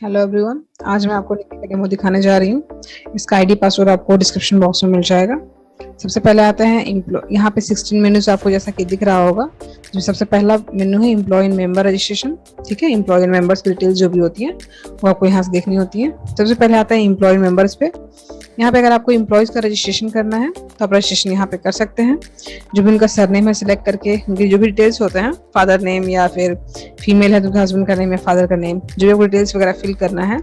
Hello everyone. आज मैं आपको लिंक का डेमो दिखाने जा रही हूँ। इसका आईडी पासवर्ड आपको डिस्क्रिप्शन बॉक्स में मिल जाएगा। सबसे पहले आता है यहाँ पे 16 मेन्यूज आपको जैसा कि दिख रहा होगा। जो सबसे पहला मेन्यू है एम्प्लॉय एंड मेंबर रजिस्ट्रेशन। ठीक है, एम्प्लॉय एंड मेंबर्स की डिटेल्स जो भी होती हैं वो आपको यहाँ से देखनी होती है। सबसे पहले आता है एम्प्लॉय मेंबर्स पे। यहाँ पे अगर आपको एम्प्लॉयज का रजिस्ट्रेशन करना है तो आप रजिस्ट्रेशन यहाँ पे कर सकते हैं। जो भी उनका सरनेम है सिलेक्ट करके उनकी जो भी डिटेल्स होते हैं, फादर नेम या फिर फीमेल है तो उनका हस्बैंड का नेम या फादर का नेम, जो भी आपको डिटेल्स वगैरह फिल करना है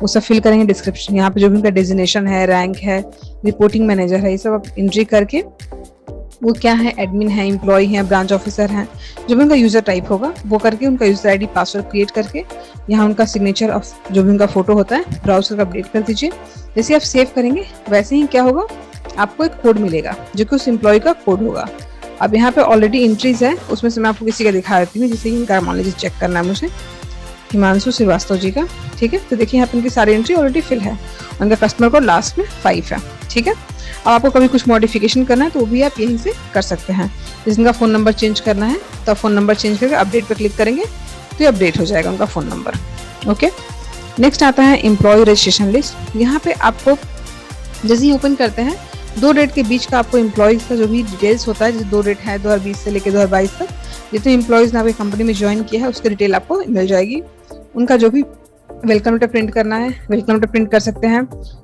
वो सब फिल करेंगे। डिस्क्रिप्शन यहाँ पे जो भी उनका डेजिग्नेशन है, रैंक है, रिपोर्टिंग मैनेजर है, ये सब आप एंट्री करके वो क्या है, एडमिन है, एम्प्लॉय है, ब्रांच ऑफिसर है, जो भी उनका यूजर टाइप होगा वो करके उनका यूजर आईडी पासवर्ड क्रिएट करके यहाँ उनका सिग्नेचर ऑफ जो भी उनका फोटो होता है ब्राउजर का अपडेट कर दीजिए। जैसे आप सेव करेंगे वैसे ही क्या होगा, आपको एक कोड मिलेगा जो कि उस एम्प्लॉय का कोड होगा। अब यहाँ पे ऑलरेडी एंट्रीज है, उसमें से मैं आपको किसी का दिखा देती हूँ। जैसे इनका मान लीजिए चेक करना है मुझे, हिमांशु श्रीवास्तव जी का। ठीक है, तो देखिए यहाँ पे इनकी सारी एंट्री ऑलरेडी फिल है। उनका कस्टमर कोड लास्ट में 5 है। ठीक है, अब आपको कभी कुछ मॉडिफिकेशन करना है तो वो भी आप यहीं से कर सकते हैं। जैसे उनका फ़ोन नंबर चेंज करना है तो आप फ़ोन नंबर चेंज करके अपडेट पर क्लिक करेंगे तो ये अपडेट हो जाएगा उनका फ़ोन नंबर। ओके, नेक्स्ट आता है एम्प्लॉय रजिस्ट्रेशन लिस्ट। यहाँ पे आपको जैसे ही ओपन करते हैं 2 डेट के बीच का आपको एम्प्लॉयज का जो भी डिटेल्स होता है, जैसे 2 डेट है 2020 से लेकर 2022 तक, जितने एम्प्लॉयज ने आपकी कंपनी में ज्वाइन किया है उसकी डिटेल आपको मिल जाएगी। उनका जो भी वेलकम लेटर प्रिंट करना है वेलकम लेटर प्रिंट कर सकते हैं।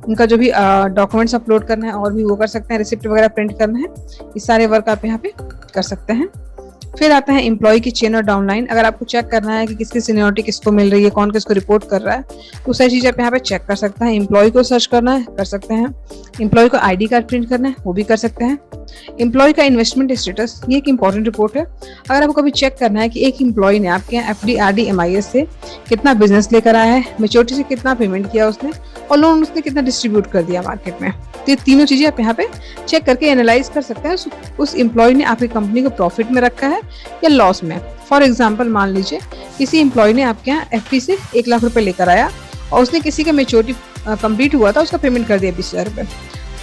उनका जो भी डॉक्यूमेंट्स अपलोड करना है और भी वो कर सकते हैं। रिसिप्ट वगैरह प्रिंट करना है, ये सारे वर्क आप यहाँ पे कर सकते हैं। फिर आता है एम्प्लॉय की चेन और डाउनलाइन। अगर आपको चेक करना है कि किसकी सीनियरिटी किसको मिल रही है, कौन किसको रिपोर्ट कर रहा है, तो सारी चीज़ आप यहाँ पे चेक कर सकते हैं। एम्प्लॉय को सर्च करना है कर सकते हैं। एम्प्लॉय को आईडी कार्ड प्रिंट करना है वो भी कर सकते हैं। एम्प्लॉय का इन्वेस्टमेंट स्टेटस, ये एक इंपॉर्टेंट रिपोर्ट है। अगर आपको कभी चेक करना है कि एक एम्प्लॉय ने आपके यहाँ एफडी, आरडी, एमआईएस से कितना बिजनेस लेकर आया है, मेच्योरिटी से कितना पेमेंट किया उसने, और लोन उसने कितना डिस्ट्रीब्यूट कर दिया मार्केट में, तो ये तीनों चीजें आप यहाँ पे चेक करके एनालाइज कर सकते हैं उस एम्प्लॉय ने आपकी कंपनी को प्रॉफिट में रखा है या लॉस में। फॉर एग्जाम्पल मान लीजिए किसी एम्प्लॉय ने आपके यहाँ एफडी से 1 लाख रुपए लेकर आया और उसने किसी का मेच्योरिटी कंप्लीट हुआ था, उसका पेमेंट कर दिया 20,000 रुपए,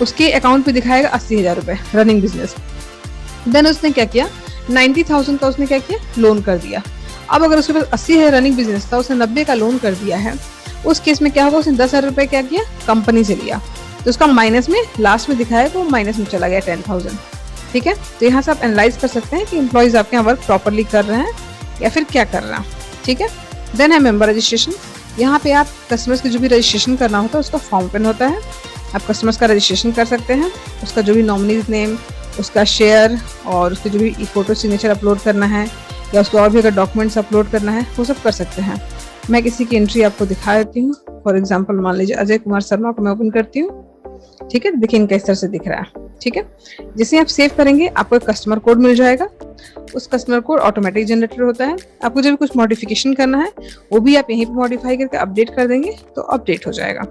उसके अकाउंट पे दिखाएगा 80,000 रुपए रनिंग बिजनेस। देन उसने क्या किया, 90,000 का उसने क्या किया, लोन कर दिया। अब अगर उसके पास 80,000 रनिंग बिजनेस था, उसने 90 का लोन कर दिया है, उस केस में क्या होगा, उसने 10,000 रुपए क्या किया, कंपनी से लिया, तो उसका माइनस में लास्ट में दिखाया तो माइनस में चला गया 10,000। ठीक है, तो यहाँ से आप एनालाइज कर सकते हैं कि एम्प्लॉयज आपके यहाँ वर्क प्रॉपरली कर रहे हैं या फिर क्या कर रहे हैं। ठीक है, देन है मेंबर रजिस्ट्रेशन। यहाँ पे आप कस्टमर्स की जो भी रजिस्ट्रेशन करना होता है उसका फॉर्म पेन होता है, आप कस्टमर्स का रजिस्ट्रेशन कर सकते हैं। उसका जो भी नॉमिनीज नेम, उसका शेयर और उसके जो भी फोटो सिग्नेचर अपलोड करना है या उसको और भी अगर डॉक्यूमेंट्स अपलोड करना है वो सब कर सकते हैं। मैं किसी की एंट्री आपको दिखा देती हूँ। फॉर एग्जाम्पल मान लीजिए अजय कुमार शर्मा को मैं ओपन करती हूँ। ठीक है, देखिए इनका इस तरह से दिख रहा है। ठीक है, जैसे आप सेव करेंगे आपको एक कस्टमर कोड मिल जाएगा। उस कस्टमर कोड ऑटोमेटिक जनरेटर होता है। आपको जब कुछ मॉडिफिकेशन करना है वो भी आप यहीं पे मॉडिफाई करके अपडेट कर देंगे तो अपडेट हो जाएगा।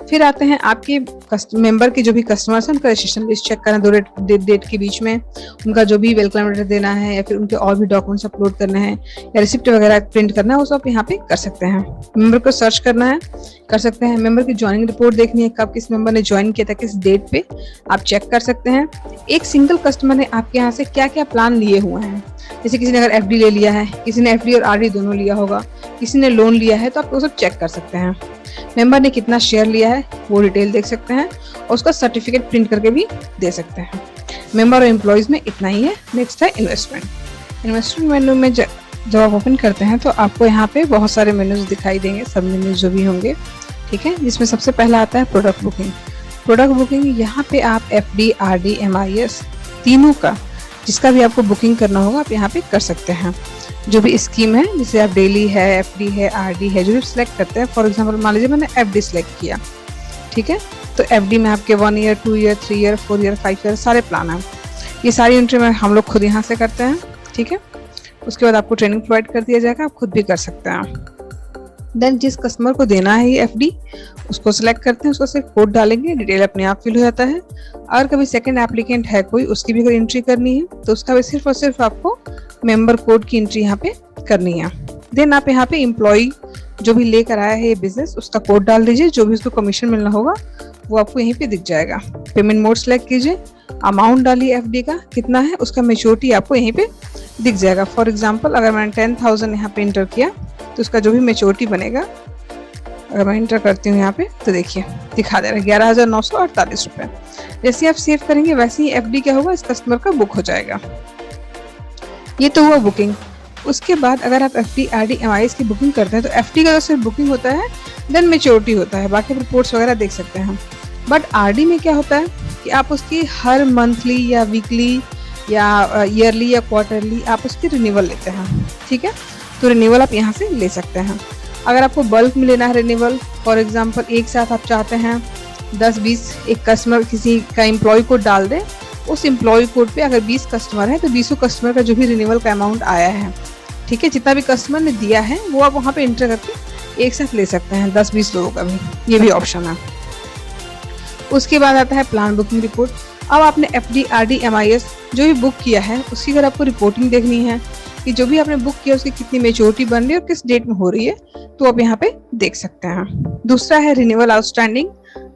फिर आते हैं आपके मेंबर के जो भी कस्टमर्स हैं उनका रजिस्ट्रेशन लिस्ट चेक करना, 2 डेट के बीच में उनका जो भी वेलकम लेटर देना है या फिर उनके और भी डॉक्यूमेंट्स अपलोड करने हैं या रिसिप्ट वगैरह प्रिंट करना है, वो सब यहाँ पे कर सकते हैं। मेंबर को सर्च करना है कर सकते हैं। मेंबर की ज्वाइनिंग रिपोर्ट देखनी है, कब किस मेंबर ने ज्वाइन किया था, किस डेट पे, आप चेक कर सकते हैं। एक सिंगल कस्टमर ने आपके यहाँ से क्या क्या प्लान लिए हुए हैं, जैसे किसी ने अगर एफडी ले लिया है, किसी ने एफडी और आरडी दोनों लिया होगा, किसी ने लोन लिया है, तो आप वो सब चेक कर सकते हैं। मेंबर ने कितना शेयर लिया है वो डिटेल देख सकते हैं और उसका सर्टिफिकेट प्रिंट करके भी दे सकते हैं। मेंबर और एम्प्लॉयज में इतना ही है। नेक्स्ट है इन्वेस्टमेंट। इन्वेस्टमेंट मेन्यू में जब आप ओपन करते हैं तो आपको यहाँ पे बहुत सारे मेन्यूज दिखाई देंगे, सब मेन्यूज जो भी होंगे। ठीक है, जिसमें सबसे पहला आता है प्रोडक्ट बुकिंग। प्रोडक्ट बुकिंग, यहाँ पे आप एफडी, आरडी, एमआईएस तीनों का जिसका भी आपको बुकिंग करना होगा आप यहाँ पे कर सकते हैं। जो भी स्कीम है, जैसे आप डेली है, एफडी है, आरडी है, जो भी सिलेक्ट करते हैं। फॉर एग्जांपल मान लीजिए मैंने एफडी सिलेक्ट किया। ठीक है, तो एफडी में आपके 1 year, 2 year, 3 year, 4 year, 5 year सारे प्लान हैं। ये सारी एंट्री में हम लोग खुद यहाँ से करते हैं। ठीक है, उसके बाद आपको ट्रेनिंग प्रोवाइड कर दिया जाएगा, आप खुद भी कर सकते हैं। देन जिस कस्टमर को देना है ये एफडी उसको सिलेक्ट करते हैं, उसको सिर्फ कोड डालेंगे, डिटेल अपने आप फिल हो जाता है। अगर कभी सेकंड एप्लीकेंट है कोई, उसकी भी अगर एंट्री करनी है तो उसका भी सिर्फ और सिर्फ आपको मेंबर कोड की एंट्री यहाँ पे करनी है। देन आप यहाँ पे एम्प्लॉय जो भी लेकर आया है ये बिजनेस उसका कोड डाल दीजिए, जो भी उसको कमीशन मिलना होगा वो आपको यहीं पे दिख जाएगा। पेमेंट मोड सेलेक्ट कीजिए, अमाउंट डालिए एफडी का कितना है, उसका मेच्योरिटी आपको यहीं पे दिख जाएगा। फॉर एग्जाम्पल अगर मैंने 10,000 यहाँ पे इंटर किया तो उसका जो भी मेच्योरिटी बनेगा, अगर मैं इंटर करती हूँ यहाँ पे तो देखिए दिखा दे रहा है 11,948 रुपये। जैसे आप सेव करेंगे वैसे ही एफडी क्या होगा, इस कस्टमर का बुक हो जाएगा। ये तो हुआ बुकिंग। उसके बाद अगर आप एफडी आरडी एमआईएस की बुकिंग करते हैं तो एफडी का तो सिर्फ बुकिंग होता है, देन मेच्योरिटी होता है, बाकी रिपोर्ट्स वगैरह देख सकते हैं हम। बट आरडी में क्या होता है कि आप उसकी हर मंथली या वीकली या ईयरली या क्वार्टरली आप उसकी रिन्यूअल लेते हैं, ठीक है। तो रिन्यूअल आप यहाँ से ले सकते हैं। अगर आपको बल्क में लेना है रिन्यूअल, फॉर एग्जांपल एक साथ आप चाहते हैं 10-20 एक कस्टमर किसी का एम्प्लॉय कोड डाल दें, उस एम्प्लॉय कोड पे अगर 20 कस्टमर है तो 20 कस्टमर का जो भी रिन्यूअल का अमाउंट आया है, ठीक है, जितना भी कस्टमर ने दिया है वो आप वहाँ पे इंटर करके एक साथ ले सकते हैं, 10-20 लोगों का भी, ये भी ऑप्शन है। उसके बाद आता है प्लान बुकिंग रिपोर्ट। अब आपने एफडी आरडी एमआईएस जो भी बुक किया है उसकी अगर आपको रिपोर्टिंग देखनी है कि जो भी आपने बुक किया उसकी कितनी मेच्योरिटी बन रही है और किस डेट में हो रही है, तो आप यहाँ पे देख सकते हैं। दूसरा है रिन्यूअल आउटस्टैंडिंग।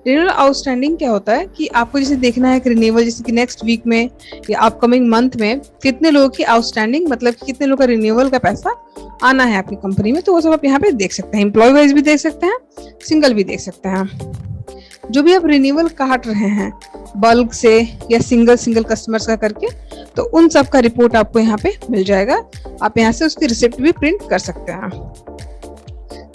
रिन्यूअल आउटस्टैंडिंग क्या होता है कि आपको जैसे देखना है कि रिन्यूअल जैसे कि नेक्स्ट वीक में या अपकमिंग मंथ में कितने लोगों की आउटस्टैंडिंग, मतलब कि कितने लोगों का रिन्यूअल का पैसा आना है आपकी कंपनी में, तो वो सब आप यहाँ पे देख सकते हैं। एम्प्लॉय वाइज भी देख सकते हैं, सिंगल भी देख सकते हैं। जो भी आप रिन्यूअल काट रहे हैं बल्क से या सिंगल कस्टमर्स का करके, तो उन सब का रिपोर्ट आपको यहाँ पे मिल जाएगा। आप यहाँ से उसकी रिसिप्ट भी प्रिंट कर सकते हैं।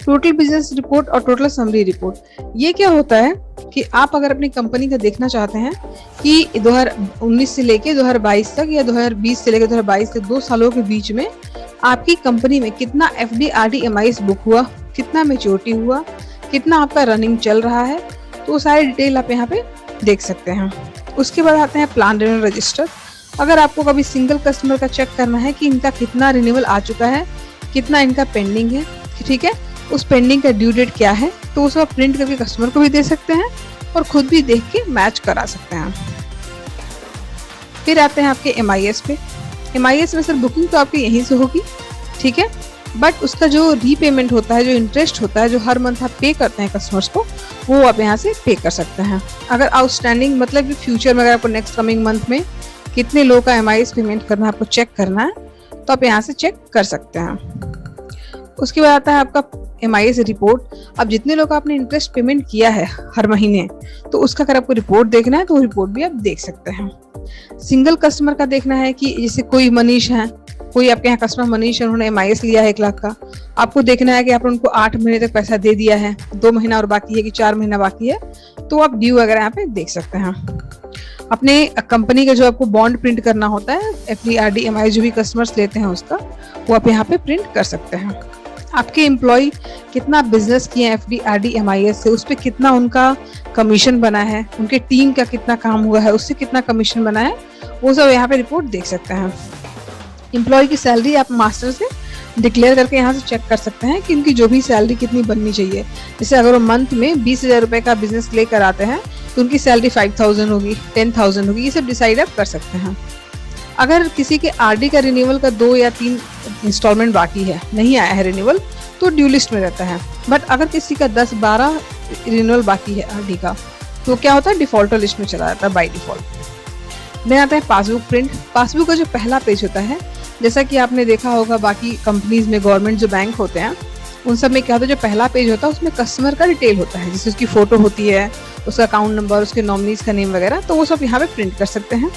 टोटल बिजनेस रिपोर्ट और टोटल समरी रिपोर्ट, ये क्या होता है कि आप अगर अपनी कंपनी का देखना चाहते हैं कि 2019 से लेके 2022 तक या 2020 से लेके 2022 तक 2 सालों के बीच में आपकी कंपनी में कितना एफडी आरडी एमआईएस बुक हुआ, कितना मेच्योरिटी हुआ, कितना आपका रनिंग चल रहा है, तो सारी डिटेल आप यहाँ पे देख सकते हैं। उसके बाद आते हैं प्लान रिन्यूअल रजिस्टर। अगर आपको कभी सिंगल कस्टमर का चेक करना है कि इनका कितना रिन्यूअल आ चुका है, कितना इनका पेंडिंग है, ठीक है, उस पेंडिंग का ड्यू डेट क्या है, तो उसे आप प्रिंट करके कस्टमर को भी दे सकते हैं और खुद भी देख के मैच करा सकते हैं। फिर आते हैं आपके एमआईएस पे। एमआईएस में सर बुकिंग तो आपकी यहीं से होगी, ठीक है, बट उसका जो रीपेमेंट होता है, जो इंटरेस्ट होता है, जो हर मंथ आप पे करते हैं कस्टमर्स को, वो आप यहाँ से पे कर सकते हैं। अगर आउटस्टैंडिंग मतलब कि फ्यूचर में अगर आपको नेक्स्ट कमिंग मंथ में कितने लोगों का एमआईएस पेमेंट करना है, आपको चेक करना है, तो आप यहाँ से चेक कर सकते हैं। उसके बाद आता है आपका एमआईएस रिपोर्ट। अब जितने लोग आपने इंटरेस्ट पेमेंट किया है हर महीने, तो उसका अगर आपको रिपोर्ट देखना है तो वो रिपोर्ट भी आप देख सकते हैं। सिंगल कस्टमर का देखना है कि जैसे कोई मनीष है, कोई आपके यहाँ कस्टमर मनीष है, उन्होंने एमआईएस लिया है 1 लाख का, आपको देखना है कि आपने उनको 8 महीने तक पैसा दे दिया है, 2 महीना और बाकी है कि 4 महीना बाकी है, तो आप ड्यू वगैरह यहाँ पे देख सकते हैं। अपने कंपनी का जो आपको बॉन्ड प्रिंट करना होता है, एफडी आरडी एमआईएस जो भी कस्टमर्स लेते हैं उसका, वो आप यहाँ पे प्रिंट कर सकते हैं। आपके एम्प्लॉय कितना बिजनेस किए हैं एफडी आरडी एमआईएस से, उस पर कितना उनका कमीशन बना है, उनके टीम का कितना काम हुआ है, उससे कितना कमीशन बना है, वो सब यहाँ पे रिपोर्ट देख सकते हैं। एम्प्लॉय की सैलरी आप मास्टर से डिक्लेयर करके यहाँ से चेक कर सकते हैं कि उनकी जो भी सैलरी कितनी बननी चाहिए। जैसे अगर वो मंथ में 20,000 रुपये का बिजनेस लेकर आते हैं तो उनकी सैलरी 5,000 होगी, 10,000 होगी, ये सब डिसाइड आप कर सकते हैं। अगर किसी के आरडी का रिन्यूअल का 2 या 3 इंस्टॉलमेंट बाकी है, नहीं आया है रिन्यूअल, तो ड्यू लिस्ट में रहता है। बट अगर किसी का 10-12 रिन्यूअल बाकी है आरडी का, तो क्या होता है, डिफॉल्टर लिस्ट में चला जाता है बाई डिफॉल्ट। देन आता है पासबुक प्रिंट। पासबुक का जो पहला पेज होता है, जैसा कि आपने देखा होगा बाकी कंपनीज में, गवर्नमेंट जो बैंक होते हैं उन सब में क्या होता है, जो पहला पेज होता है उसमें कस्टमर का डिटेल होता है, जैसे उसकी फोटो होती है, उसका अकाउंट नंबर, उसके नॉमिनीज का नेम वगैरह, तो वो सब यहाँ पे प्रिंट कर सकते हैं।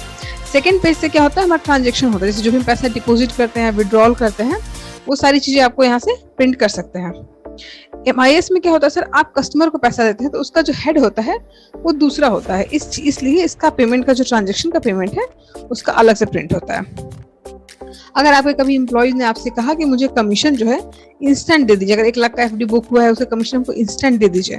सेकंड पेज से क्या होता है, हमारा ट्रांजेक्शन होता है, जैसे जो भी पैसा डिपॉजिट करते हैं, विड्रॉल करते हैं, वो सारी चीजें आपको यहाँ से प्रिंट कर सकते हैं। एमआईएस में क्या होता है सर, आप कस्टमर को पैसा देते हैं तो उसका जो हेड होता है वो दूसरा होता है, इसलिए इसका पेमेंट का जो ट्रांजेक्शन का पेमेंट है उसका अलग से प्रिंट होता है। अगर आपके कभी एम्प्लॉयज ने आपसे कहा कि मुझे कमीशन जो है इंस्टेंट दे दीजिए, अगर 1 लाख का एफडी बुक हुआ है उसका कमीशन हमको इंस्टेंट दे दीजिए,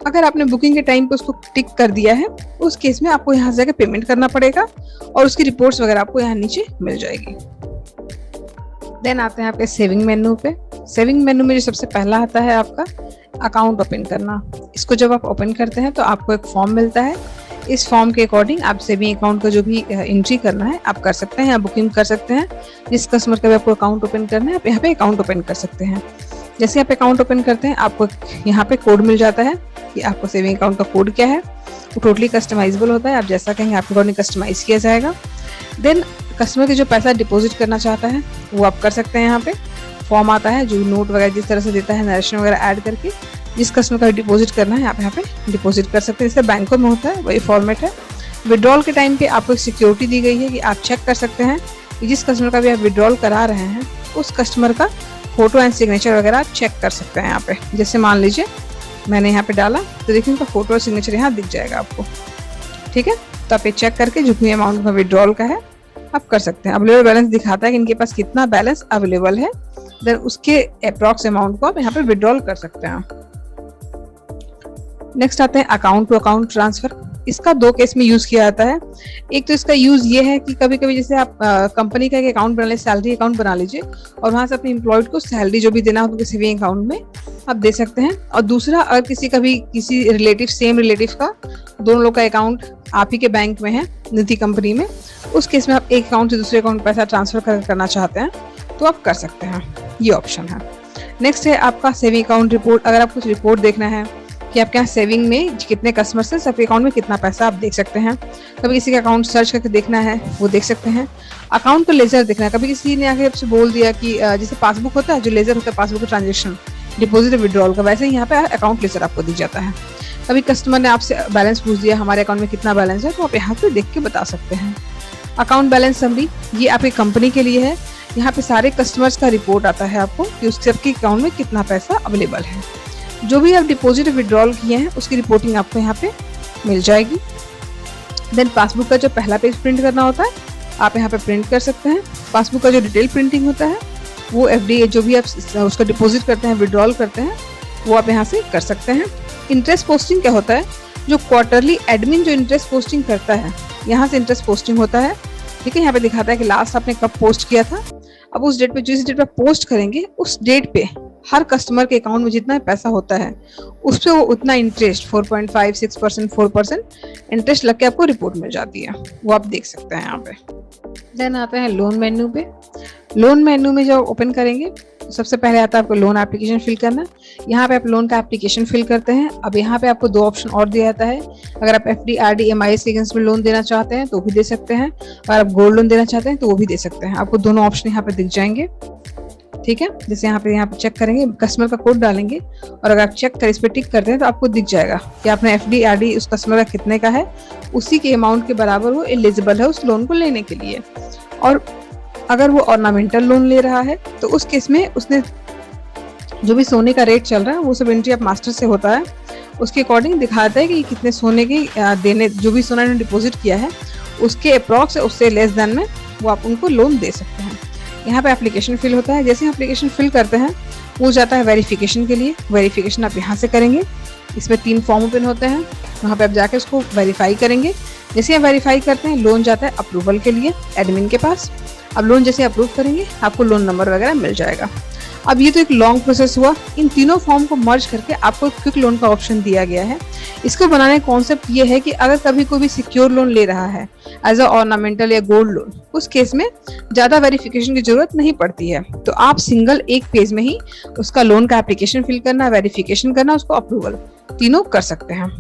अगर आपने बुकिंग के टाइम पे उसको टिक कर दिया है, उस केस में आपको यहाँ से जाकर पेमेंट करना पड़ेगा और उसकी रिपोर्ट्स वगैरह आपको यहाँ नीचे मिल जाएगी। देन आते हैं आपके सेविंग मेन्यू पे। सेविंग मेन्यू में जो सबसे पहला आता है आपका अकाउंट ओपन करना। इसको जब आप ओपन करते हैं तो आपको एक फॉर्म मिलता है। इस फॉर्म के अकॉर्डिंग आप सेविंग अकाउंट का जो भी एंट्री करना है आप कर सकते हैं या बुकिंग कर सकते हैं। जिस कस्टमर का भी आपको अकाउंट ओपन करना है आप यहाँ पे अकाउंट ओपन कर सकते हैं। जैसे आप अकाउंट ओपन करते हैं आपको यहाँ पे कोड मिल जाता है कि आपको सेविंग अकाउंट का कोड क्या है। वो टोटली कस्टमाइजेबल होता है, आप जैसा कहेंगे आपके अकॉर्डिंग कस्टमाइज किया जाएगा। देन कस्टमर के जो पैसा डिपॉजिट करना चाहता है वो आप कर सकते हैं यहाँ पे। फॉर्म आता है जो नोट वगैरह जिस तरह से देता है, नरेशन वगैरह ऐड करके जिस कस्टमर का डिपॉजिट करना है आप यहाँ पे डिपॉजिट कर सकते हैं। जैसे बैंकों में होता है वही फॉर्मेट है। विड्रॉल के टाइम पे आपको एक सिक्योरिटी दी गई है कि आप चेक कर सकते हैं कि जिस कस्टमर का भी आप विड्रॉल करा रहे हैं उस कस्टमर का फोटो एंड सिग्नेचर वगैरह आप चेक कर सकते हैं यहाँ पे। जैसे मान लीजिए मैंने यहाँ पे डाला तो देखिए उनका फोटो और सिग्नेचर यहाँ दिख जाएगा आपको, ठीक है। तो आप ये चेक करके जो भी अमाउंट का विड्रॉल का है आप कर सकते हैं। अवेलेबल बैलेंस दिखाता है कि इनके पास कितना बैलेंस अवेलेबल है, देन उसके अप्रॉक्स अमाउंट को आप यहाँ पे विड्रॉल कर सकते हैं। नेक्स्ट आते हैं अकाउंट टू अकाउंट ट्रांसफर। इसका दो केस में यूज किया जाता है। एक तो इसका यूज ये है कि कभी कभी जैसे आप कंपनी का एक अकाउंट बना लीजिए, सैलरी अकाउंट बना लीजिए और वहां से अपने एम्प्लॉयड को सैलरी जो भी देना हो उनके सेविंग अकाउंट में आप दे सकते हैं। और दूसरा, अगर किसी रिलेटिव, सेम रिलेटिव का दोनों लोग का अकाउंट आप ही के बैंक में है, निधि कंपनी में, उस केस में आप एक अकाउंट से दूसरे अकाउंट पैसा ट्रांसफर करना चाहते हैं तो आप कर सकते हैं, ये ऑप्शन है। नेक्स्ट है आपका सेविंग अकाउंट रिपोर्ट। अगर आप कुछ रिपोर्ट देखना है कि आपके यहाँ सेविंग में कितने कस्टमर्स हैं, सबके अकाउंट में कितना पैसा आप देख सकते हैं। कभी किसी का अकाउंट सर्च करके देखना है वो देख सकते हैं। अकाउंट का लेजर देखना है, कभी किसी ने आके आपसे बोल दिया कि जैसे पासबुक होता है, जो लेजर होता है पासबुक का ट्रांजेक्शन डिपॉजिट विड्रॉल का, वैसे ही यहाँ पे अकाउंट लेजर आपको दी जाता है। कभी कस्टमर ने आपसे बैलेंस पूछ दिया हमारे अकाउंट में कितना बैलेंस है, तो आप यहाँ पे देख के बता सकते हैं। अकाउंट बैलेंस समरी, ये आपकी कंपनी के लिए है। यहाँ पे सारे कस्टमर्स का रिपोर्ट आता है आपको कि उस सबके अकाउंट में कितना पैसा अवेलेबल है। जो भी आप डिपॉजिट विड्रॉल किए हैं उसकी रिपोर्टिंग आपको यहाँ पे मिल जाएगी। देन पासबुक का जो पहला पेज प्रिंट करना होता है आप यहाँ पे प्रिंट कर सकते हैं। पासबुक का जो डिटेल प्रिंटिंग होता है वो एफडी जो भी आप उसका डिपॉजिट करते हैं, विड्रॉल करते हैं, वो आप यहाँ से कर सकते हैं। इंटरेस्ट पोस्टिंग क्या होता है, जो क्वार्टरली एडमिन जो इंटरेस्ट पोस्टिंग करता है, यहाँ से इंटरेस्ट पोस्टिंग होता है, ठीक है। यहाँ पे दिखाता है कि लास्ट आपने कब पोस्ट किया था। अब उस डेट पे, जिस डेट पे पोस्ट करेंगे उस डेट पे हर कस्टमर के अकाउंट में जितना पैसा होता है उस पे वो उतना इंटरेस्ट 4.5, 6%, 4% इंटरेस्ट लग के आपको रिपोर्ट मिल जाती है, वो आप देख सकते हैं यहाँ पे। देन आते हैं लोन मेन्यू पे। लोन मेन्यू में जब ओपन करेंगे सबसे पहले आता है आपको लोन एप्लीकेशन फिल करना। यहाँ पे आप लोन का एप्लीकेशन फिल करते हैं। अब यहाँ पे आपको दो ऑप्शन और दिया जाता है। अगर आप एफडी, आरडी, एमआईएस के अगेंस्ट में लोन देना चाहते हैं तो भी दे सकते हैं, और आप गोल्ड लोन देना चाहते हैं तो वो भी दे सकते हैं। आपको दोनों ऑप्शन यहाँ पे दिख जाएंगे, ठीक है। जैसे यहाँ पे चेक करेंगे, कस्टमर का कोड डालेंगे और अगर आप चेक कर इस पे टिक करते हैं तो आपको दिख जाएगा कि आपने एफडी, आरडी उस कस्टमर का कितने का है, उसी के अमाउंट के बराबर वो एलिजिबल है उस लोन को लेने के लिए। और अगर वो ऑर्नामेंटल लोन ले रहा है तो उस केस में उसने जो भी सोने का रेट चल रहा है वो सब एंट्री आप मास्टर से होता है, उसके अकॉर्डिंग दिखाता है कि कितने सोने की देने, जो भी सोना इन्होंने डिपॉजिट किया है उसके अप्रॉक्स, उससे लेस देन में वो आप उनको लोन दे सकते हैं। यहाँ पे एप्लीकेशन फिल होता है। जैसे एप्लीकेशन फिल करते हैं वो जाता है वेरिफिकेशन के लिए। वेरिफिकेशन आप यहाँ से करेंगे। इसमें 3 फॉर्म ओपन होते हैं, वहाँ पे आप जाके उसको वेरीफाई करेंगे। जैसे आप वेरीफाई करते हैं लोन जाता है अप्रूवल के लिए एडमिन के पास। अब लोन जैसे अप्रूव करेंगे आपको लोन नंबर वगैरह मिल जाएगा। अब ये तो एक लॉन्ग प्रोसेस हुआ। इन तीनों फॉर्म को मर्ज करके आपको एक क्विक लोन का ऑप्शन दिया गया है। इसको बनाने का कॉन्सेप्ट ये है कि अगर कभी कोई भी सिक्योर लोन ले रहा है एज अ ऑर्नामेंटल या गोल्ड लोन, उस केस में ज्यादा वेरिफिकेशन की जरूरत नहीं पड़ती है। तो आप सिंगल एक पेज में ही उसका लोन का एप्लीकेशन फिल करना, वेरिफिकेशन करना, उसको अप्रूवल तीनों कर सकते हैं।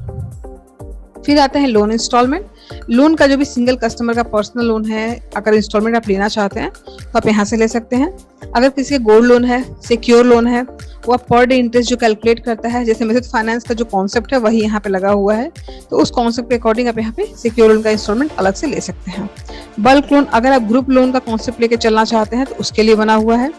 फिर आते हैं लोन इंस्टॉलमेंट। लोन का जो भी सिंगल कस्टमर का पर्सनल लोन है, अगर इंस्टॉलमेंट आप लेना चाहते हैं तो आप यहाँ से ले सकते हैं। अगर किसी का गोल्ड लोन है, सिक्योर लोन है, वो आप पर डे इंटरेस्ट जो कैलकुलेट करता है, जैसे मेथड फाइनेंस का जो कॉन्सेप्ट है वही यहाँ पे लगा हुआ है, तो उस कॉन्सेप्ट के अकॉर्डिंग आप यहाँ पे सिक्योर लोन का इंस्टॉलमेंट अलग से ले सकते हैं। बल्क लोन, अगर आप ग्रुप लोन का कॉन्सेप्ट लेके चलना चाहते हैं तो उसके लिए बना हुआ है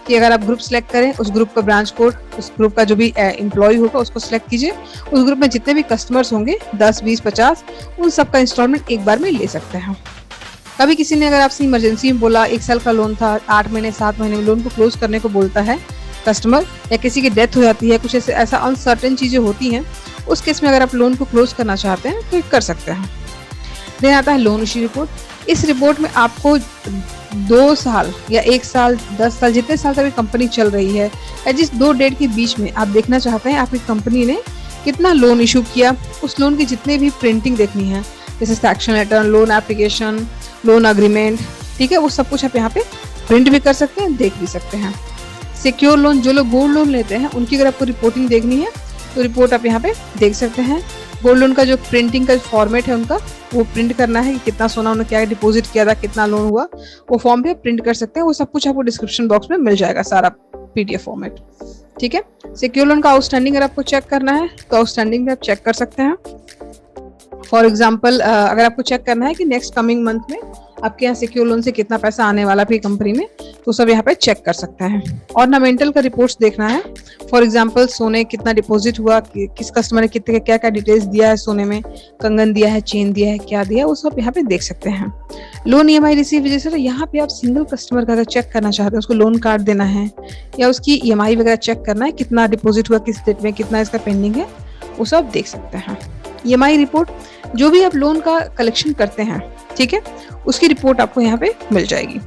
कि अगर आप ग्रुप सेलेक्ट करें, उस ग्रुप का ब्रांच कोड, उस ग्रुप का जो भी एम्प्लॉय होगा उसको सिलेक्ट कीजिए, उस ग्रुप में जितने भी कस्टमर्स होंगे 10, 20, 50, उन सब का इंस्टॉलमेंट एक बार में ले सकते हैं। कभी किसी ने अगर आपसे इमरजेंसी में बोला, 1 साल का लोन था, 8 महीने 7 महीने में लोन को क्लोज करने को बोलता है कस्टमर, या किसी की डेथ हो जाती है, कुछ ऐसा अनसर्टेन चीजें होती हैं, उस केस में अगर आप लोन को क्लोज करना चाहते हैं तो कर सकते हैं। देन आता है लोन इश्यू रिपोर्ट। इस रिपोर्ट में आपको 2 साल या 1 साल, 10 साल, जितने साल तक कंपनी चल रही है, या जिस 2 डेट के बीच में आप देखना चाहते हैं आपकी कंपनी ने कितना लोन इशू किया, उस लोन की जितने भी प्रिंटिंग देखनी है, जैसे sanction letter, loan application, loan agreement, ठीक है, वो सब कुछ आप यहाँ पे प्रिंट भी कर सकते हैं, देख भी सकते हैं। सिक्योर लोन, जो लोग गोल्ड लोन लेते हैं उनकी अगर आपको रिपोर्टिंग देखनी है तो रिपोर्ट आप यहाँ पे देख सकते हैं। गोल्ड लोन का जो प्रिंटिंग का फॉर्मेट है उनका, वो प्रिंट करना है कि कितना सोना उन्होंने क्या डिपॉजिट किया था, कितना लोन हुआ, वो फॉर्म पे प्रिंट कर सकते हैं। वो सब कुछ आपको डिस्क्रिप्शन बॉक्स में मिल जाएगा सारा PDF फॉर्मेट। ठीक है, सिक्योर लोन का आउटस्टैंडिंग अगर आपको चेक करना है तो आउटस्टैंडिंग भी आप चेक कर सकते हैं। फॉर एग्जाम्पल अगर आपको चेक करना है कि नेक्स्ट कमिंग मंथ में आपके यहाँ सिक्योर लोन से कितना पैसा आने वाला है कंपनी में, तो सब यहाँ पे चेक कर सकते हैं। ऑर्नामेंटल का रिपोर्ट्स देखना है, फॉर एग्जांपल सोने कितना डिपॉजिट हुआ, किस कस्टमर ने कितने क्या क्या डिटेल्स दिया है, सोने में कंगन दिया है, चेन दिया है, क्या दिया है, वो सब यहाँ पे देख सकते हैं। लोन EMI रिसीव जैसे यहाँ पे आप सिंगल कस्टमर का अगर चेक करना चाहते हैं, उसको लोन कार्ड देना है या उसकी EMI वगैरह चेक करना है, कितना डिपॉजिट हुआ, किस डेट में, कितना इसका पेंडिंग है, वो सब देख सकते हैं। EMI रिपोर्ट जो भी आप लोन का कलेक्शन करते हैं, ठीक है, उसकी रिपोर्ट आपको यहाँ पे मिल जाएगी।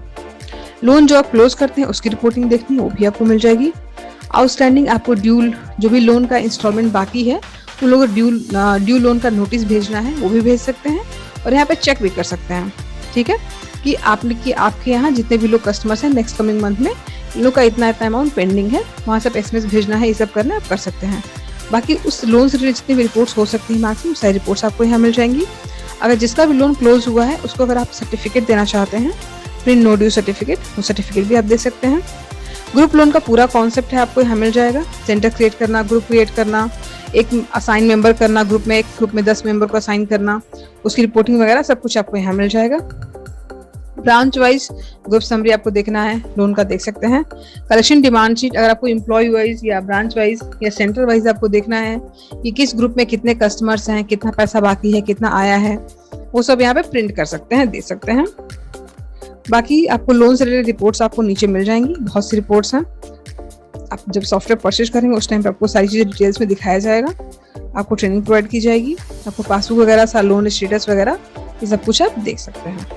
लोन जो आप क्लोज करते हैं उसकी रिपोर्टिंग देखनी है, वो भी आपको मिल जाएगी। आउटस्टैंडिंग आपको ड्यू जो भी लोन का इंस्टॉलमेंट बाकी है, उन लोगों को ड्यू लोन का नोटिस भेजना है, वो भी भेज सकते हैं और यहाँ पे चेक भी कर सकते हैं। ठीक है, कि आपके यहाँ जितने भी लोग कस्टमर्स हैं नेक्स्ट कमिंग मंथ में इन लोग का इतना अमाउंट पेंडिंग है, वहाँ से SMS भेजना है, ये सब करना आप कर सकते हैं। बाकी उस लोन से रिलेटेड जितनी भी रिपोर्ट्स हो सकती हैं मैक्सिमम सारी रिपोर्ट्स आपको यहाँ मिल जाएंगी। अगर जिसका भी लोन क्लोज हुआ है उसको अगर आप सर्टिफिकेट देना चाहते हैं, प्रिंट नो ड्यू सर्टिफिकेट, वो सर्टिफिकेट भी आप दे सकते हैं। ग्रुप लोन का पूरा कॉन्सेप्ट है आपको यहाँ मिल जाएगा। सेंटर क्रिएट करना, ग्रुप क्रिएट करना, एक असाइन मेंबर करना, ग्रुप में 10 मेंबर को असाइन करना, उसकी रिपोर्टिंग वगैरह सब कुछ आपको यहाँ मिल जाएगा। ब्रांच वाइज ग्रुप समरी आपको देखना है, लोन का देख सकते हैं। कलेक्शन डिमांड शीट अगर आपको एम्प्लॉय वाइज या ब्रांच वाइज या सेंटर वाइज आपको देखना है कि किस ग्रुप में कितने कस्टमर्स हैं, कितना पैसा बाकी है, कितना आया है, वो सब यहाँ पे प्रिंट कर सकते हैं, दे सकते हैं। बाकी आपको लोन से रिलेटेड रिपोर्ट्स आपको नीचे मिल जाएंगी, बहुत सी रिपोर्ट्स हैं। आप जब सॉफ्टवेयर परचेज करेंगे उस टाइम पे आपको सारी चीज़ें डिटेल्स में दिखाया जाएगा, आपको ट्रेनिंग प्रोवाइड की जाएगी, आपको पासबुक वगैरह, लोन स्टेटस वगैरह, ये सब कुछ आप देख सकते हैं।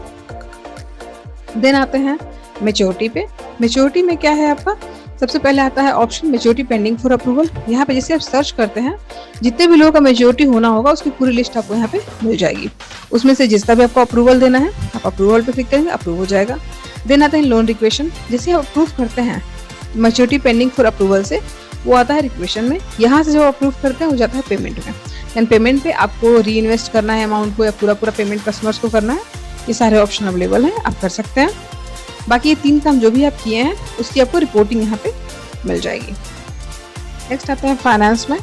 देन आते हैं मैच्योरिटी पे। मैच्योरिटी में क्या है आपका, सबसे पहले आता है option maturity pending for approval. यहाँ पे जैसे आप सर्च करते हैं जितने भी लोगों का मैच्योरिटी होना होगा उसकी पूरी लिस्ट आपको यहाँ पे मिल जाएगी। उसमें से जिसका भी आपको अप्रूवल देना है आप अप्रूवल पे क्लिक करेंगे, अप्रूव हो जाएगा। देन आते हैं लोन रिक्वेशन। जैसे आप अप्रूव करते हैं मैच्योरिटी पेंडिंग फॉर अप्रूवल से, वो आता है रिक्वेशन में। यहाँ से जो अप्रूव करते हैं वो जाता है पेमेंट में। एंड पेमेंट पे आपको री इन्वेस्ट करना है अमाउंट को या पूरा पेमेंट कस्टमर्स को करना है, ये सारे ऑप्शन अवेलेबल हैं, आप कर सकते हैं। बाकी ये 3 काम जो भी आप किए हैं उसकी आपको रिपोर्टिंग यहाँ पे मिल जाएगी। नेक्स्ट आते हैं फाइनेंस में।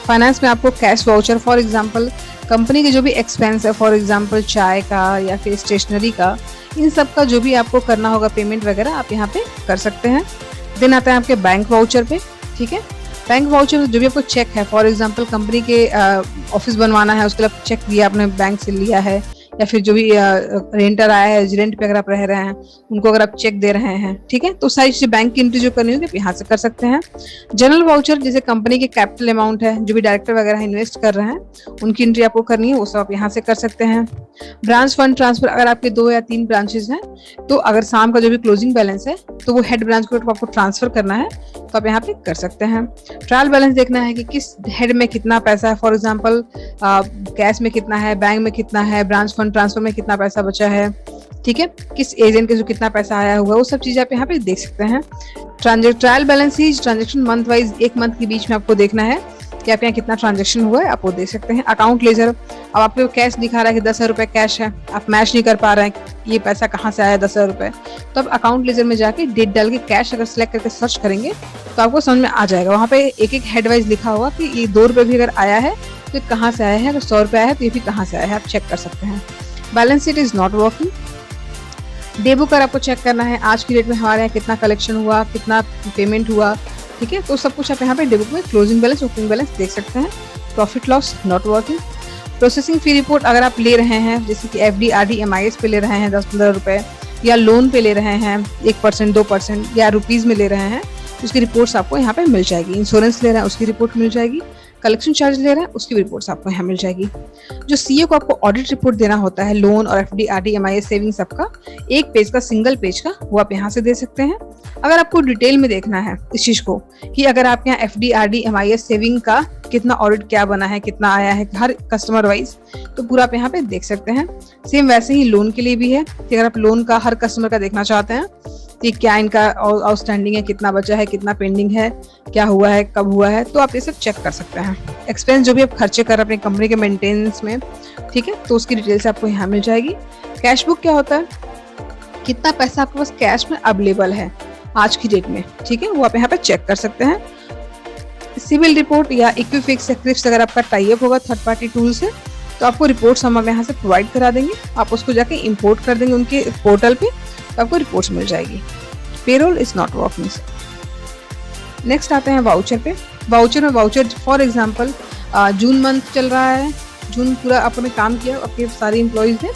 फाइनेंस में आपको cash voucher, for example company के जो भी एक्सपेंस है, फॉर एग्जांपल चाय का या फिर स्टेशनरी का, इन सब का जो भी आपको करना होगा पेमेंट वगैरह आप यहाँ पे कर सकते हैं। देन आता है आपके बैंक वाउचर पे। ठीक है, बैंक वाउचर जो भी आपको चेक है, फॉर एग्जांपल कंपनी के ऑफिस बनवाना है, उसके लिए चेक दिया आपने बैंक से लिया है, या फिर जो भी रेंटर आया है, रेंट पे अगर आप रह रहे हैं उनको अगर आप चेक दे रहे हैं, ठीक है, तो सारी चीजें बैंक की एंट्री जो करनी होगी आप यहाँ से कर सकते हैं। जनरल वाउचर जैसे कंपनी के कैपिटल अमाउंट है, जो भी डायरेक्टर वगैरह इन्वेस्ट कर रहे हैं उनकी एंट्री आपको करनी है, वो सब आप यहाँ से कर सकते हैं। ब्रांच फंड ट्रांसफर, अगर आपके 2 या 3 ब्रांचेस हैं तो अगर शाम का जो भी क्लोजिंग बैलेंस है तो वो हेड ब्रांच को आपको ट्रांसफर करना है तो आप यहाँ पे कर सकते हैं। ट्रायल बैलेंस देखना है कि किस हेड में कितना पैसा है, फॉर एग्जांपल कैश में कितना है, बैंक में कितना है, ब्रांच फंड ट्रांसफर में कितना पैसा बचा है, ठीक है, किस एजेंट के जो कितना पैसा आया हुआ है, वो सब चीजें आप यहाँ पे देख सकते हैं। ट्रायल बैलेंस ही ट्रांजेक्शन मंथ वाइज, 1 मंथ के बीच में आपको देखना है कि आपके यहाँ कितना ट्रांजेक्शन हुआ है, आप वो देख सकते हैं। अकाउंट लेजर, अब आपको कैश दिखा रहा है कि 10,000 रुपये कैश है, आप मैच नहीं कर पा रहे हैं ये पैसा कहाँ से आया 10,000 रुपये, तो आप अकाउंट लेजर में जाके डेट डाल के कैश अगर सेलेक्ट करके सर्च करेंगे तो आपको समझ में आ जाएगा। वहाँ पे एक हेड वाइज लिखा होगा कि ये 2 रुपये भी अगर आया है तो कहाँ से आया है, अगर 100 रुपये आया है तो ये भी कहाँ से आया है, आप चेक कर सकते हैं। Balance sheet is not working. Day book आपको चेक करना है आज की डेट में हमारे यहाँ कितना कलेक्शन हुआ, कितना पेमेंट हुआ, ठीक है, तो सब कुछ आप यहाँ पे डे बुक में क्लोजिंग बैलेंस, ओपनिंग बैलेंस देख सकते हैं। Profit loss not working. Processing fee report अगर आप ले रहे हैं, जैसे कि FD RD MIS पे ले रहे हैं 10-15 रुपए, या लोन पे ले रहे हैं 1% 2% या रुपीज में ले रहे हैं, उसकी रिपोर्ट्स आपको यहाँ पे मिल जाएगी। इंश्योरेंस ले रहे हैं उसकी रिपोर्ट मिल जाएगी। कलेक्शन चार्ज ले रहे हैं उसकी रिपोर्ट्स आपको यहाँ मिल जाएगी। जो CEO को आपको ऑडिट रिपोर्ट देना होता है लोन और FD RD MIS सेविंग सबका, 1 पेज का, सिंगल पेज का, वो आप यहाँ से दे सकते हैं। अगर आपको डिटेल में देखना है इस चीज को कि अगर आप यहाँ FD RD MIS सेविंग का कितना ऑडिट क्या बना है, कितना आया है हर कस्टमर वाइज, तो पूरा आप यहाँ पे देख सकते हैं। सेम वैसे ही लोन के लिए भी है कि अगर आप लोन का हर कस्टमर का देखना चाहते हैं कि क्या इनका आउटस्टैंडिंग है, कितना बचा है, कितना पेंडिंग है, क्या हुआ है, कब हुआ है, तो आप ये सब चेक कर सकते हैं। एक्सपेंस जो भी आप खर्चे कर रहे हैं अपनी कंपनी के मेंटेनेंस में, ठीक है, तो उसकी डिटेल्स आपको यहाँ मिल जाएगी। कैश बुक क्या होता है, कितना पैसा आपके पास कैश में अवेलेबल है, आज की डेट में, ठीक है, वो आप यहाँ पे चेक कर सकते हैं। सिविल रिपोर्ट या इक्विफिक्स या क्रिप्स अगर आपका टाई अप होगा थर्ड पार्टी टूल से, तो आपको रिपोर्ट्स हम यहाँ से प्रोवाइड करा देंगे, आप उसको जाके इंपोर्ट कर देंगे उनके पोर्टल पे, तो आपको रिपोर्ट्स मिल जाएगी। Payroll is not working. Next आते हैं वाउचर पे। वाउचर में voucher for example June month चल रहा है, जून पूरा आपने काम किया, आपके सारे एम्प्लॉयज़ ने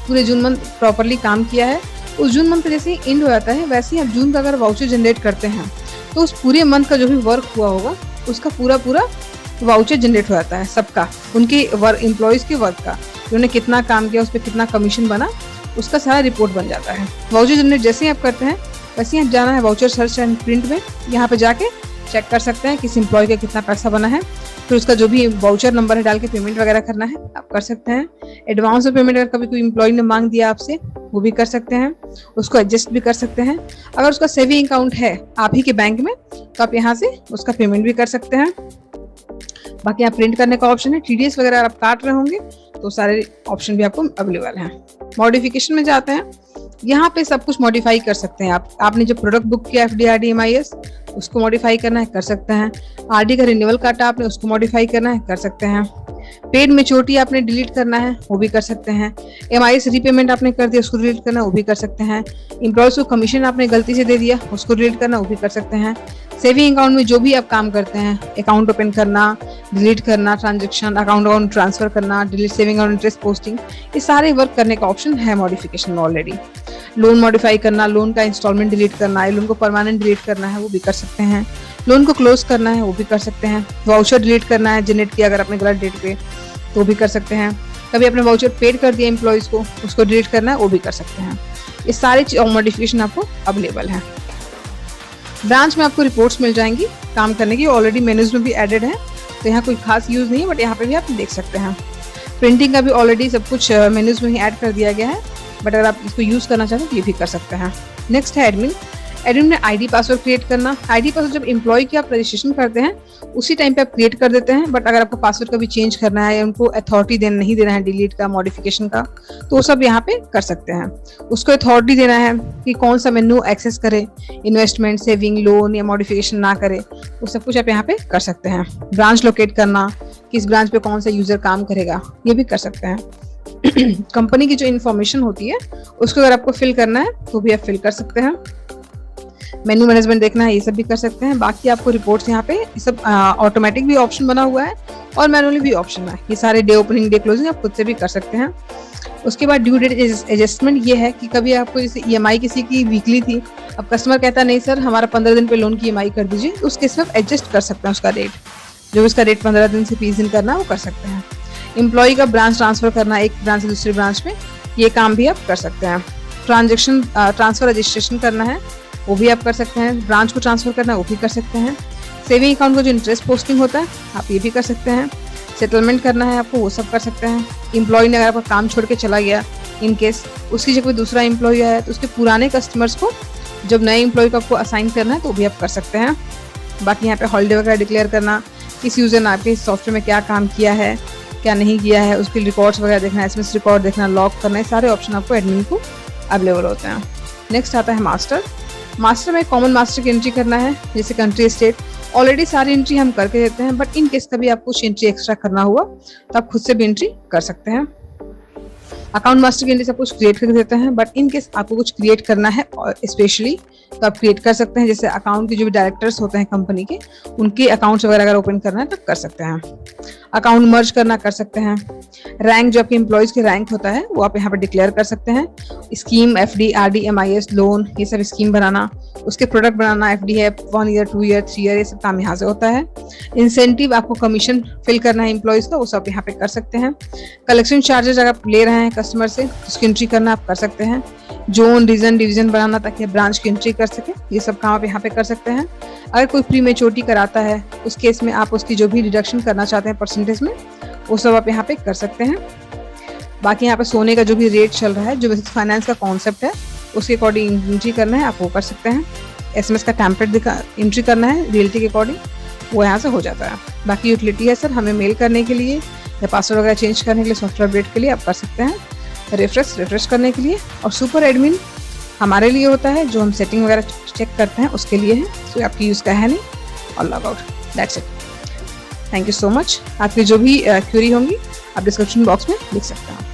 पूरे जून मंथ प्रॉपरली काम किया है, उस जून मंथ जैसे ही एंड हो जाता है वैसे ही आप जून का अगर वाउचर जनरेट करते हैं तो उस पूरे मंथ का जो भी वर्क हुआ होगा उसका पूरा वाउचर जनरेट हो जाता है सबका, उनके वर्क एम्प्लॉयज़ के वर्क का, उन्होंने कितना काम किया, उस पर कितना कमीशन बना, उसका सारा रिपोर्ट बन जाता है। वाउचर जनरेट जैसे ही आप करते हैं वैसे ही आप जाना है वाउचर सर्च एंड प्रिंट में, यहाँ पे जाके चेक कर सकते हैं किस एम्प्लॉय का कितना पैसा बना है, फिर उसका जो भी वाउचर नंबर है डाल के पेमेंट वगैरह करना है आप कर सकते हैं। एडवांस में पेमेंट अगर कभी कोई एम्प्लॉय ने मांग दिया आपसे वो भी कर सकते हैं, उसको एडजस्ट भी कर सकते हैं। अगर उसका सेविंग अकाउंट है आप ही के बैंक में तो आप यहाँ से उसका पेमेंट भी कर सकते हैं। बाकी यहाँ प्रिंट करने का ऑप्शन है, TDS वगैरह आप काट रहे होंगे तो सारे ऑप्शन भी आपको अवेलेबल हैं। मॉडिफिकेशन में जाते हैं, यहाँ पे सब कुछ मॉडिफाई कर सकते हैं आप। आपने जो प्रोडक्ट बुक किया FD RD MIS उसको मॉडिफाई करना है कर सकते हैं। RD का रिन्यूअल काटा आपने उसको मॉडिफाई करना है कर सकते हैं। पेड मैच्योरिटी आपने डिलीट करना है वो भी कर सकते हैं। MIS रीपेमेंट आपने कर दिया उसको डिलीट करना है वो भी कर सकते हैं। एम्प्लॉयज को कमीशन आपने गलती से दे दिया उसको डिलीट करना वो भी कर सकते हैं। सेविंग अकाउंट में जो भी आप काम करते हैं, अकाउंट ओपन करना, डिलीट करना, ट्रांजेक्शन, अकाउंट ट्रांसफर करना, डिलीट सेविंग और इंटरेस्ट पोस्टिंग, ये सारे वर्क करने का ऑप्शन है मॉडिफिकेशन में ऑलरेडी। लोन मॉडिफाई करना, लोन का इंस्टॉलमेंट डिलीट करना है, लोन को परमानेंट डिलीट करना है वो भी कर सकते हैं। लोन को क्लोज करना है वो भी कर सकते हैं। वाउचर डिलीट करना है जनरेट किया अगर आपने गलत डेट पे तो भी कर सकते हैं। कभी आपने वाउचर पेड कर दिया एम्प्लॉयज को उसको डिलीट करना है वो भी कर सकते हैं। ये सारे मॉडिफिकेशन आपको अवेलेबल है। ब्रांच में आपको रिपोर्ट्स मिल जाएंगी काम करने की, ऑलरेडी मेन्यूज में भी एडेड है तो यहाँ कोई खास यूज नहीं है, बट यहाँ पे भी आप देख सकते हैं। प्रिंटिंग का भी ऑलरेडी सब कुछ मेन्यूज में ही ऐड कर दिया गया है, बट अगर आप इसको यूज करना चाहते हैं तो ये भी कर सकते हैं। नेक्स्ट है एडमिन। एडमिन में ID पासवर्ड क्रिएट करना। ID पासवर्ड जब एम्प्लॉय की आप रजिस्ट्रेशन करते हैं उसी टाइम पे आप क्रिएट कर देते हैं, बट अगर आपको पासवर्ड कभी चेंज करना है या उनको अथॉरिटी नहीं देना है डिलीट का, मॉडिफिकेशन का, तो वो सब यहाँ पे कर सकते हैं। उसको अथॉरिटी देना है कि कौन सा मेन्यू एक्सेस करे, इन्वेस्टमेंट, सेविंग, लोन या मॉडिफिकेशन ना करे, वो सब कुछ आप यहाँ पे कर सकते हैं। ब्रांच लोकेट करना, किस ब्रांच पे कौन सा यूजर काम करेगा, ये भी कर सकते हैं। कंपनी की जो इन्फॉर्मेशन होती है उसको अगर आपको फिल करना है तो भी आप फिल कर सकते हैं। मेन्यू मैनेजमेंट देखना है ये सब भी कर सकते हैं। बाकी आपको रिपोर्ट्स यहाँ पे ये सब ऑटोमेटिक भी ऑप्शन बना हुआ है और मैनुअली भी ऑप्शन है। ये सारे डे ओपनिंग, डे क्लोजिंग आप खुद से भी कर सकते हैं। उसके बाद ड्यू डेट एडजस्टमेंट ये है कि कभी आपको जैसे EMI किसी की वीकली थी, अब कस्टमर कहता नहीं सर हमारा 15 दिन पे लोन की EMI कर दीजिए, उस केस में आप एडजस्ट कर सकते हैं उसका रेट, जो उसका रेट 15 दिन से 20 दिन करना है वो कर सकते हैं। एम्प्लॉय का ब्रांच ट्रांसफर करना एक ब्रांच से दूसरी ब्रांच में, ये काम भी आप कर सकते हैं। ट्रांजेक्शन ट्रांसफर रजिस्ट्रेशन करना है वो भी आप कर सकते हैं। ब्रांच को ट्रांसफर करना है वो भी कर सकते हैं। सेविंग अकाउंट का जो इंटरेस्ट पोस्टिंग होता है आप ये भी कर सकते हैं। सेटलमेंट करना है आपको वो सब कर सकते हैं। एम्प्लॉय ने अगर आपका काम छोड़ के चला गया, इन केस उसकी जगह दूसरा एम्प्लॉय आया तो उसके पुराने कस्टमर्स को जब नए एम्प्लॉय को आपको असाइन करना है तो भी आप कर सकते हैं। बाकी यहाँ पे हॉलीडे वगैरह डिक्लेयर करना, किस यूजर ने आपके सॉफ्टवेयर में क्या काम किया है क्या नहीं किया है, उसके रिकॉर्ड्स वगैरह देखना, SMS रिकॉर्ड देखना, लॉक करना, ये सारे ऑप्शन आपको एडमिन को अवेलेबल होते हैं। नेक्स्ट आता है मास्टर। मास्टर में कॉमन मास्टर की एंट्री करना है, जैसे कंट्री, स्टेट, ऑलरेडी सारी एंट्री हम करके देते हैं, बट इन केस कभी आपको कुछ एंट्री एक्स्ट्रा करना हुआ तो आप खुद से भी एंट्री कर सकते हैं। अकाउंट मास्टर की एंट्री सब कुछ क्रिएट कर देते हैं, बट इन केस आपको कुछ क्रिएट करना है और स्पेशली तो आप क्रिएट कर सकते हैं। जैसे अकाउंट के जो भी डायरेक्टर्स होते हैं कंपनी के, उनके अकाउंट्स वगैरह अगर ओपन करना है तो कर सकते हैं। अकाउंट मर्ज करना कर सकते हैं। रैंक जो आपके एम्प्लॉयज के रैंक होता है वो आप यहाँ पर डिक्लेयर कर सकते हैं। Scheme, FD RD MIS, loan, ये सब स्कीम बनाना, उसके प्रोडक्ट बनाना, FD है 1 ईयर 2 ईयर 3 ईयर, ये सब काम यहाँ से होता है। इंसेंटिव, आपको कमीशन फिल करना है एम्प्लॉयज का, वो सब यहाँ पे कर सकते हैं। कलेक्शन चार्जेस अगर आप ले रहे हैं कस्टमर से उसकी एंट्री करना आप कर सकते हैं। जोन, रीजन, डिवीजन बनाना ताकि ब्रांच की एंट्री कर सके, ये सब काम आप यहाँ पे कर सकते हैं। अगर कोई प्री मैच्योरिटी कराता है उस केस में आप उसकी जो भी डिडक्शन करना चाहते हैं परसेंटेज में वो सब आप यहाँ पे कर सकते हैं। बाकी यहाँ पे सोने का जो भी रेट चल रहा है, जो बेसिक फाइनेंस का कॉन्सेप्ट है उसके अकॉर्डिंग एंट्री करना है आप वो कर सकते हैं। SMS का टेम्पलेट एंट्री करना है रियलिटी के अकॉर्डिंग, वो यहाँ से हो जाता है। बाकी यूटिलिटी है सर हमें मेल करने के लिए या पासवर्ड वगैरह चेंज करने के लिए, सॉफ्टवेयर अपडेट के लिए आप कर सकते हैं। रिफ्रेश करने के लिए, और सुपर एडमिन हमारे लिए होता है, जो हम सेटिंग वगैरह चेक करते हैं उसके लिए है, तो आपकी यूज़ का है नहीं। और log out, that's it. Thank you so much. आपकी जो भी क्वेरी होंगी आप डिस्क्रिप्शन बॉक्स में लिख सकते हैं।